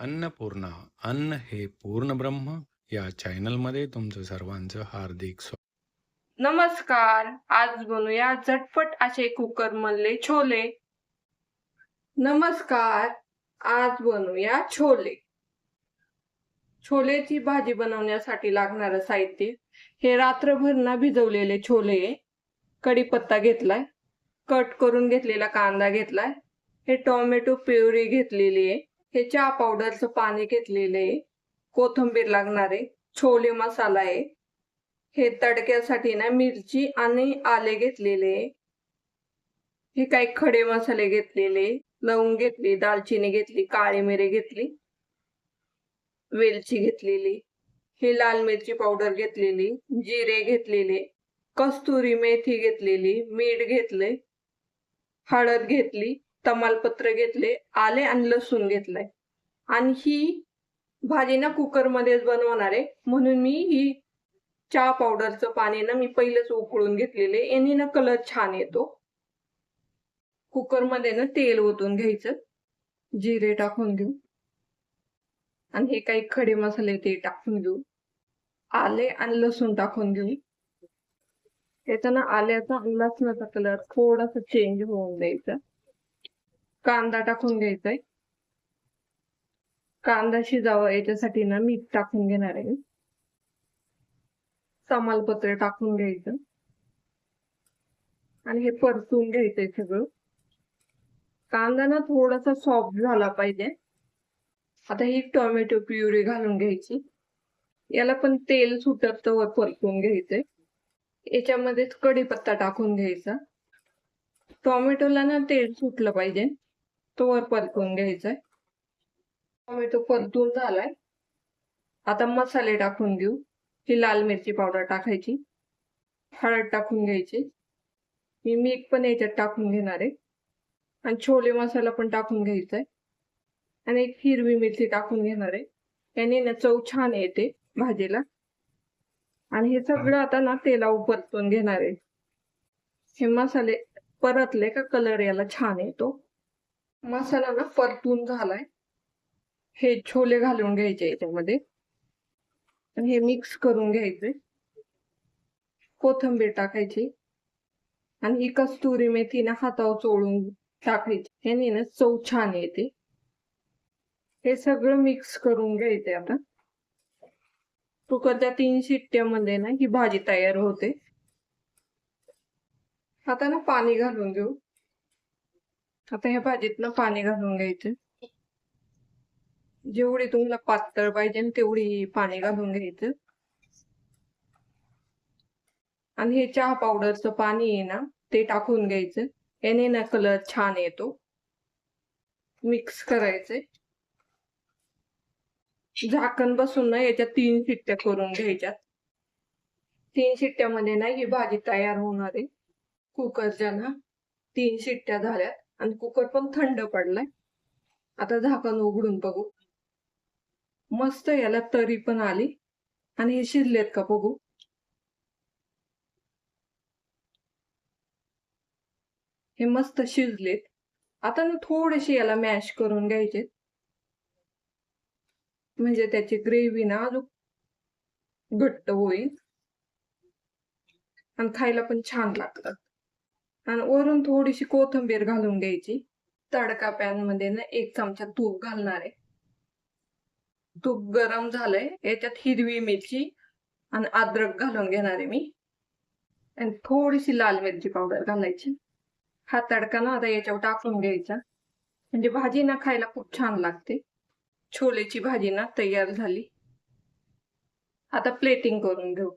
अन्नपूर्णा अन्न हे पूर्ण ब्रह्म या चॅनलमध्ये तुमचं सर्वांचं हार्दिक स्वागत. नमस्कार. आज बनवूया झटपट असे कुकर मधले छोले. नमस्कार. आज बनवूया छोले. छोलेची भाजी बनवण्यासाठी लागणारं साहित्य हे रात्रभर न भिजवलेले छोले, कढीपत्ता घेतलाय, कट करून घेतलेला कांदा घेतलाय, हे टोमॅटो प्युरी घेतलेली आहे, हे चहा पावडरचं पाणी घेतलेले आहे, कोथिंबीर लागणार आहे, छोले मसाला आहे, हे तडक्यासाठी ना मिरची आणि आले घेतलेले, हे काही खडे मसाले घेतलेले, लवंग घेतली, दालचिनी घेतली, काळी मिरी घेतली, वेलची घेतलेली, हे लाल मिरची पावडर घेतलेली, जिरे घेतलेले, कस्तुरी मेथी घेतलेली, मीठ घेतले, हळद घेतली, तमालपत्र घेतले, आले आणि लसूण घेतलाय. आणि ही भाजी ना कुकर मध्येच बनवणार आहे, म्हणून मी ही चहा पावडरचं पाणी ना मी पहिलेच उकळून घेतलेले, याने ना कलर छान येतो. कुकर मध्ये ना तेल ओतून घ्यायचं, जिरे टाकून घेऊ आणि हे काही खडे मसाले ते टाकून घेऊ, आले आणि लसूण टाकून घेऊ. याचा ना आल्याचा आणि लसणाचा कलर थोडासा चेंज होऊन द्यायचा. कांदा टाकून घ्यायचाय, कांदा शिजावा याच्यासाठी ना मीठ टाकून घेणार आहे, तमालपत्र टाकून घ्यायचं आणि हे परतून घ्यायचंय सगळं. कांदा ना थोडासा सॉफ्ट झाला पाहिजे. आता ही टोमॅटो प्युरी घालून घ्यायची, याला पण तेल सुटत वर परतून घ्यायचंय. याच्यामध्येच कढीपत्ता टाकून घ्यायचा. टोमॅटोला ना तेल सुटलं पाहिजे, तो वर परतून घ्यायचाय. टोमॅटो परतून झालाय. आता मसाले टाकून घेऊ. ही लाल मिरची पावडर टाकायची, हळद टाकून घ्यायची, मी मीठ पण याच्यात टाकून घेणार आहे आणि छोले मसाला पण टाकून घ्यायचा आहे आणि एक हिरवी मिरची टाकून घेणार आहे. याने ना चव छान येते भाजीला. आणि हे सगळं आता ना तेलावर परतून घेणार आहे. हे मसाले परतले का कलर याला छान येतो. मसाला ना परतून झालाय. हे छोले घालून घ्यायचे याच्यामध्ये आणि हे मिक्स करून घ्यायचे. कोथिंबीर टाकायची आणि ही कस्तुरी मेथी ना हातावर चोळून टाकायची, ह्याने ना चव छान येते. हे सगळं मिक्स करून घ्यायचे. आता कुकरच्या 3 शिट्ट्यामध्ये ना ही भाजी तयार होते. आता ना पाणी घालून घेऊ. आता ह्या भाजीत ना पाणी घालून घ्यायचं. जेवढी तुम्हाला पातळ पाहिजे तेवढी पाणी घालून घ्यायचं आणि हे चहा पावडरचं पाणी आहे ना ते टाकून घ्यायचं. याने ना कलर छान येतो. मिक्स करायचे. झाकण बसून ना याच्यात 3 शिट्ट्या करून घ्यायच्या. 3 शिट्ट्यामध्ये ना ही भाजी तयार होणार आहे. कुकरच्या ना 3 शिट्ट्या झाल्यात आणि कुकर पण थंड पडलाय. आता झाकण उघडून बघू. मस्त याला तरी पण आली आणि हे शिजलेत का बघू. हे मस्त शिजलेत. आता ना थोडेसे याला मॅश करून घ्यायचे, म्हणजे त्याची ग्रेव्ही ना अजून घट्ट होईल आणि खायला पण छान लागतात. आणि वरून थोडीशी कोथिंबीर घालून घ्यायची. तडका पॅन मध्ये ना 1 चमचा तूप घालणार आहे. तूप गरम झालंय. याच्यात हिरवी मिरची आणि अद्रक घालून घेणार आहे मी आणि थोडीशी लाल मिरची पावडर घालायची. हा तडका ना आता याच्यावर टाकून घ्यायचा, म्हणजे भाजी ना खायला खूप छान लागते. छोलेची भाजी ना तयार झाली. आता प्लेटिंग करून घेऊ.